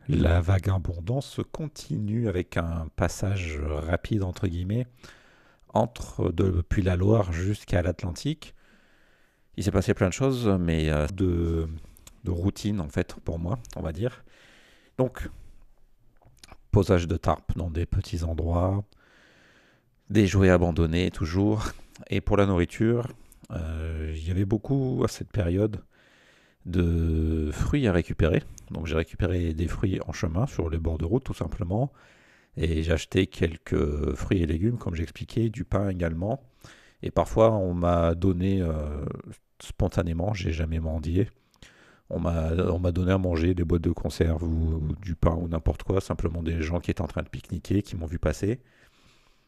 La vagabondance continue avec un passage rapide, entre guillemets, depuis la Loire jusqu'à l'Atlantique. Il s'est passé plein de choses, mais de routine, en fait, pour moi, on va dire. Donc, posage de tarp dans des petits endroits, des jouets abandonnés, toujours. Et pour la nourriture, il y avait beaucoup à cette période de fruits à récupérer. Donc j'ai récupéré des fruits en chemin sur les bords de route tout simplement. Et j'ai acheté quelques fruits et légumes comme j'expliquais, du pain également. Et parfois on m'a donné spontanément, j'ai jamais mendié. On m'a donné à manger des boîtes de conserve ou du pain ou n'importe quoi, simplement des gens qui étaient en train de pique-niquer, qui m'ont vu passer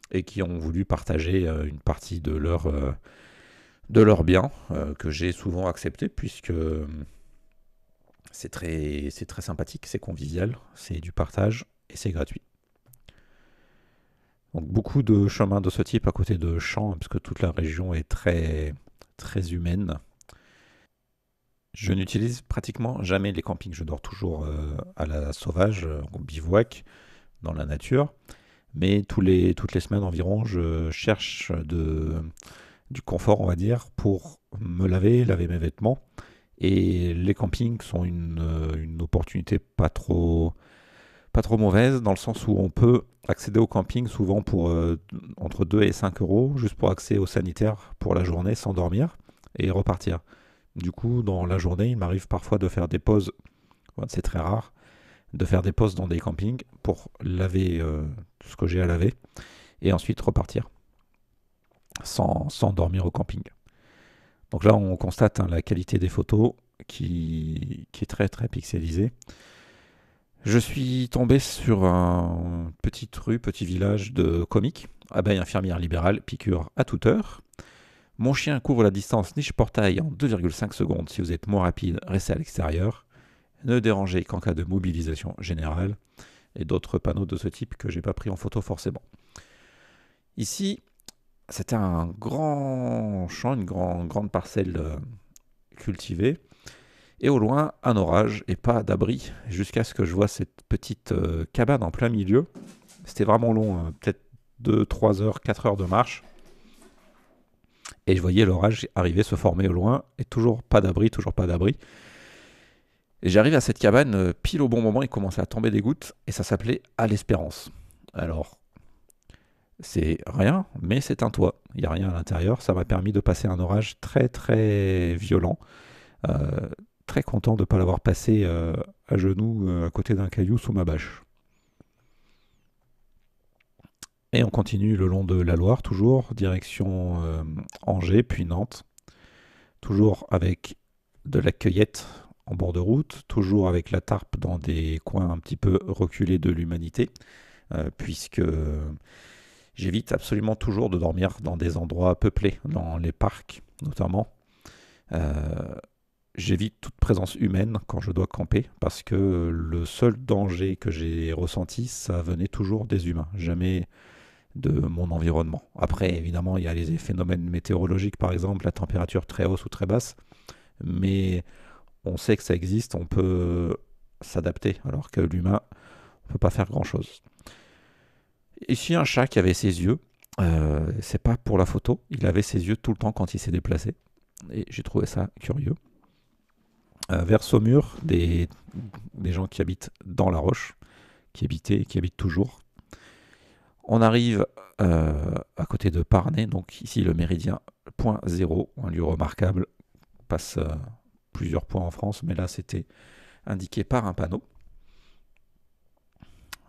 et qui ont voulu partager une partie de leur bien que j'ai souvent accepté puisque c'est très sympathique, c'est convivial, c'est du partage et c'est gratuit. Donc beaucoup de chemins de ce type à côté de champs, parce que toute la région est très humaine. Je n'utilise pratiquement jamais les campings, je dors toujours à la sauvage, en bivouac, dans la nature. Mais toutes les semaines environ, je cherche du confort, on va dire, pour me laver mes vêtements. Et les campings sont une opportunité pas trop mauvaise, dans le sens où on peut accéder au camping souvent pour entre 2 et 5 euros, juste pour accès au sanitaire pour la journée sans dormir et repartir. Du coup, dans la journée, il m'arrive parfois de faire des pauses, ouais, c'est très rare, de faire des pauses dans des campings pour laver ce que j'ai à laver et ensuite repartir sans dormir au camping. Donc là, on constate hein, la qualité des photos qui est très pixelisée. Je suis tombé sur un petite rue, petit village de comiques. Abeille infirmière libérale, piqûre à toute heure. Mon chien couvre la distance niche portail en 2,5 secondes. Si vous êtes moins rapide, restez à l'extérieur. Ne dérangez qu'en cas de mobilisation générale. Et d'autres panneaux de ce type que j'ai pas pris en photo forcément. Ici, c'était un grand champ, grande parcelle cultivée. Et au loin, un orage et pas d'abri, jusqu'à ce que je vois cette petite cabane en plein milieu. C'était vraiment long, hein, peut-être 2, 3 heures, 4 heures de marche. Et je voyais l'orage arriver, se former au loin, et toujours pas d'abri, toujours pas d'abri. Et j'arrive à cette cabane, pile au bon moment, il commençait à tomber des gouttes, et ça s'appelait À l'Espérance. Alors, c'est rien, mais c'est un toit. Il n'y a rien à l'intérieur. Ça m'a permis de passer un orage très violent. Euh, Très content de ne pas l'avoir passé à genoux à côté d'un caillou sous ma bâche. Et on continue le long de la Loire, toujours, direction Angers, puis Nantes. Toujours avec de la cueillette en bord de route, toujours avec la tarpe dans des coins un petit peu reculés de l'humanité, puisque j'évite absolument toujours de dormir dans des endroits peuplés, dans les parcs notamment. Euh, J'évite toute présence humaine quand je dois camper parce que le seul danger que j'ai ressenti, ça venait toujours des humains, jamais de mon environnement. Après, évidemment, il y a les phénomènes météorologiques, par exemple, la température très hausse ou très basse, mais on sait que ça existe, on peut s'adapter, alors que l'humain, on ne peut pas faire grand-chose. Ici, un chat qui avait ses yeux, c'est pas pour la photo, il avait ses yeux tout le temps quand il s'est déplacé, et j'ai trouvé ça curieux. Vers Saumur, des gens qui habitent dans la roche, qui habitaient et qui habitent toujours. On arrive à côté de Parnay, donc ici le méridien point zéro, un lieu remarquable, passe plusieurs points en France, mais là c'était indiqué par un panneau.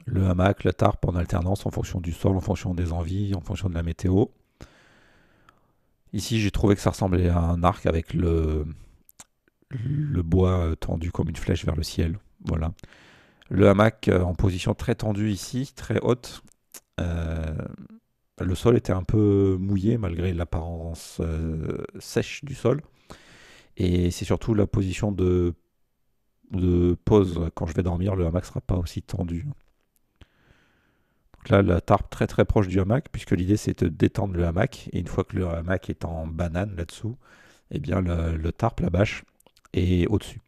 Le hamac, le tarp en alternance en fonction du sol, en fonction des envies, en fonction de la météo. Ici j'ai trouvé que ça ressemblait à un arc avec le bois tendu comme une flèche vers le ciel. Voilà. Le hamac en position très tendue ici, très haute. Euh, le sol était un peu mouillé malgré l'apparence sèche du sol. Et c'est surtout la position de pause quand je vais dormir, le hamac sera pas aussi tendu. Donc là, la tarpe très proche du hamac, puisque l'idée c'est de détendre le hamac. Et une fois que le hamac est en banane là-dessous, eh bien le tarpe, la bâche, est au-dessus.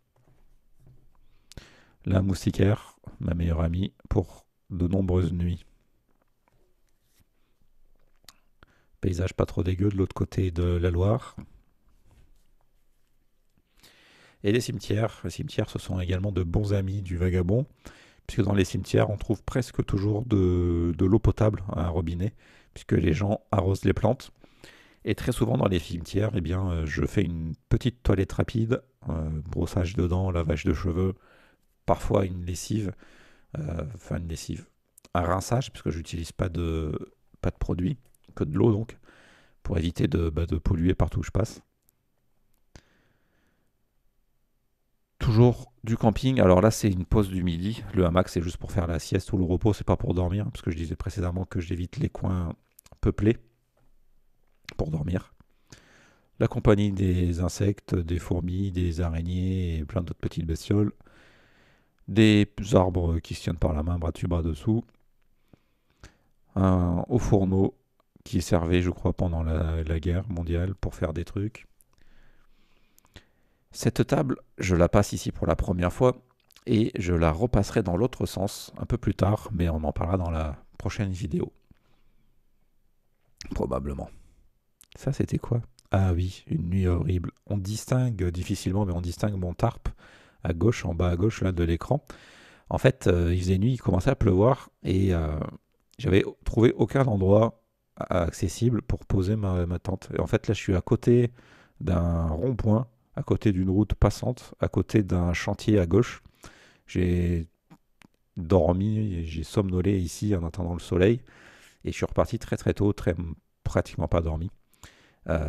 La moustiquaire ma meilleure amie, pour de nombreuses nuits. Paysage pas trop dégueu de l'autre côté de la Loire. Et les cimetières. Les cimetières, ce sont également de bons amis du vagabond, puisque dans les cimetières, on trouve presque toujours de l'eau potable à un robinet, puisque les gens arrosent les plantes. Et très souvent dans les cimetières, eh bien, je fais une petite toilette rapide, brossage de dents, lavage de cheveux, parfois une lessive, enfin une lessive, un rinçage, puisque j'utilise pas de produit, que de l'eau donc, pour éviter de polluer partout où je passe. Toujours du camping. Alors là, c'est une pause du midi. Le hamac, c'est juste pour faire la sieste ou le repos, c'est pas pour dormir, parce que je disais précédemment que j'évite les coins peuplés pour dormir. La compagnie des insectes, des fourmis, des araignées et plein d'autres petites bestioles. Des arbres qui se tiennent par la main, bras dessus, bras dessous. Un haut fourneau qui servait, je crois, pendant la guerre mondiale pour faire des trucs. Cette table, je la passe ici pour la première fois et je la repasserai dans l'autre sens un peu plus tard, mais on en parlera dans la prochaine vidéo. Probablement. Ça, c'était quoi? Ah oui, une nuit horrible. On distingue difficilement, mais on distingue mon tarp à gauche, en bas à gauche là, de l'écran. En fait, il faisait nuit, il commençait à pleuvoir et j'avais trouvé aucun endroit accessible pour poser ma tente. Et en fait, là, je suis à côté d'un rond-point, à côté d'une route passante, à côté d'un chantier à gauche. J'ai dormi, j'ai somnolé ici en attendant le soleil et je suis reparti très très tôt, pratiquement pas dormi.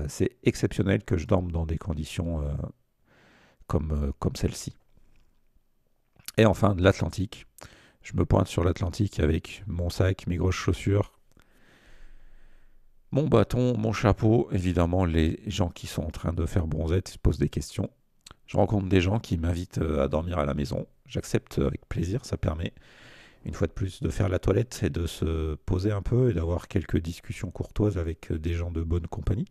C'est exceptionnel que je dorme dans des conditions comme celle-ci. Et enfin, de l'Atlantique. Je me pointe sur l'Atlantique avec mon sac, mes grosses chaussures, mon bâton, mon chapeau. Évidemment, les gens qui sont en train de faire bronzette se posent des questions. Je rencontre des gens qui m'invitent à dormir à la maison. J'accepte avec plaisir, ça permet une fois de plus de faire la toilette et de se poser un peu et d'avoir quelques discussions courtoises avec des gens de bonne compagnie.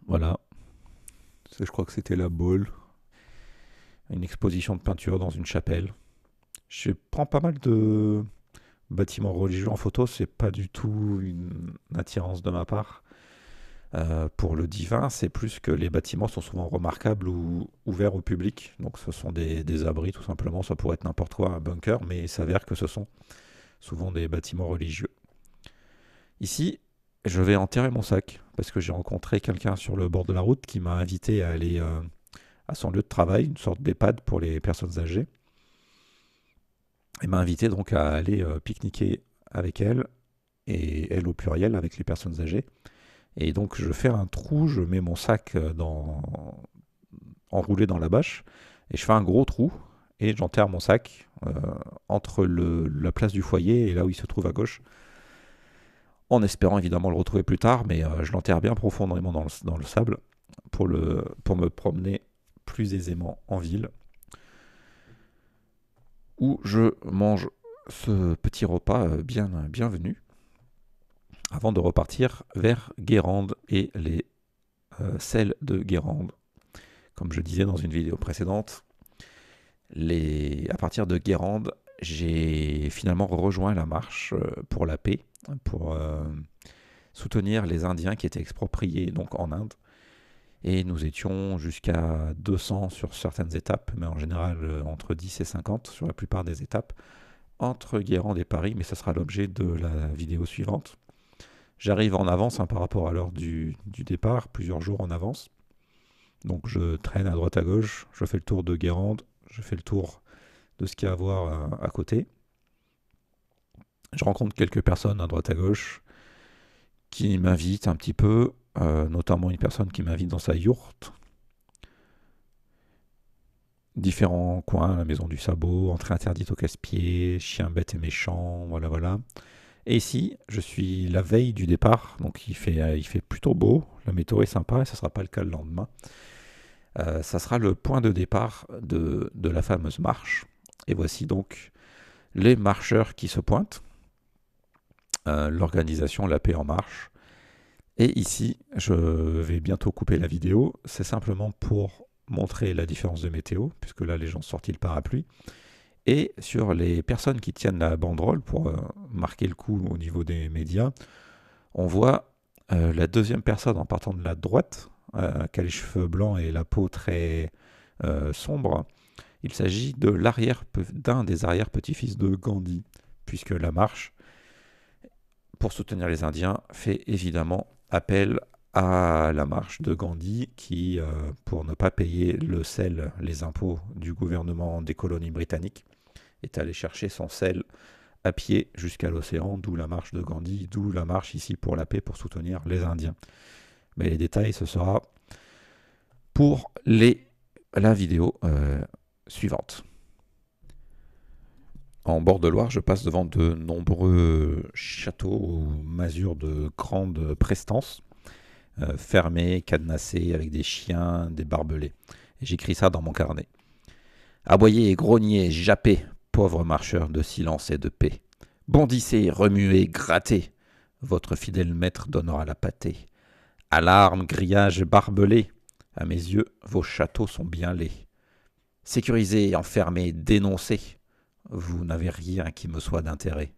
Voilà, je crois que c'était la Baule, une exposition de peinture dans une chapelle. Je prends pas mal de bâtiments religieux en photo, c'est pas du tout une attirance de ma part. Pour le divin, c'est plus que les bâtiments sont souvent remarquables ou ouverts au public. Donc ce sont des abris tout simplement, ça pourrait être n'importe quoi, un bunker, mais il s'avère que ce sont souvent des bâtiments religieux. Ici, je vais enterrer mon sac parce que j'ai rencontré quelqu'un sur le bord de la route qui m'a invité à aller à son lieu de travail, une sorte d'EHPAD pour les personnes âgées. Elle m'a invité donc à aller pique-niquer avec elle, et elle au pluriel avec les personnes âgées. Et donc je fais un trou, je mets mon sac enroulé dans la bâche, et je fais un gros trou, et j'enterre mon sac entre la place du foyer et là où il se trouve à gauche, en espérant évidemment le retrouver plus tard, mais je l'enterre bien profondément dans le sable pour me promener plus aisément en ville, où je mange ce petit repas bienvenu, avant de repartir vers Guérande et les sels de Guérande. Comme je disais dans une vidéo précédente, à partir de Guérande, j'ai finalement rejoint la marche pour la paix, pour soutenir les Indiens qui étaient expropriés donc en Inde. Et nous étions jusqu'à 200 sur certaines étapes, mais en général entre 10 et 50 sur la plupart des étapes, entre Guérande et Paris, mais ça sera l'objet de la vidéo suivante. J'arrive en avance par rapport à l'heure du départ, plusieurs jours en avance. Donc je traîne à droite à gauche, je fais le tour de Guérande, je fais le tour de ce qu'il y a à voir à côté. Je rencontre quelques personnes à droite à gauche qui m'invitent un petit peu, notamment une personne qui m'invite dans sa yourte. Différents coins, la maison du sabot, entrée interdite au casse-pied, chien bête et méchant, voilà. Et ici, je suis la veille du départ, donc il fait plutôt beau, la météo est sympa, et ce ne sera pas le cas le lendemain. Ça sera le point de départ de la fameuse marche. Et voici donc les marcheurs qui se pointent, l'organisation La Paix en Marche. Et ici, je vais bientôt couper la vidéo, c'est simplement pour montrer la différence de météo, puisque là les gens sont sortis le parapluie, et sur les personnes qui tiennent la banderole pour marquer le coup au niveau des médias, on voit la deuxième personne en partant de la droite, qui a les cheveux blancs et la peau très sombre. Il s'agit d'un des arrière-petits-fils de Gandhi, puisque la marche, pour soutenir les Indiens, fait évidemment appel à la marche de Gandhi qui, pour ne pas payer le sel, les impôts du gouvernement des colonies britanniques, est allé chercher son sel à pied jusqu'à l'océan, d'où la marche de Gandhi, d'où la marche ici pour la paix, pour soutenir les Indiens. Mais les détails, ce sera pour la vidéo suivante. En bord de Loire, je passe devant de nombreux châteaux ou masures de grande prestance, fermés, cadenassés, avec des chiens, des barbelés. Et j'écris ça dans mon carnet. Aboyez, grognez, jappez, pauvres marcheurs de silence et de paix. Bondissez, remuez, grattez. Votre fidèle maître donnera la pâtée. Alarme, grillage, barbelés. À mes yeux, vos châteaux sont bien laids. Sécurisez, enfermez, dénoncez. Vous n'avez rien qui me soit d'intérêt.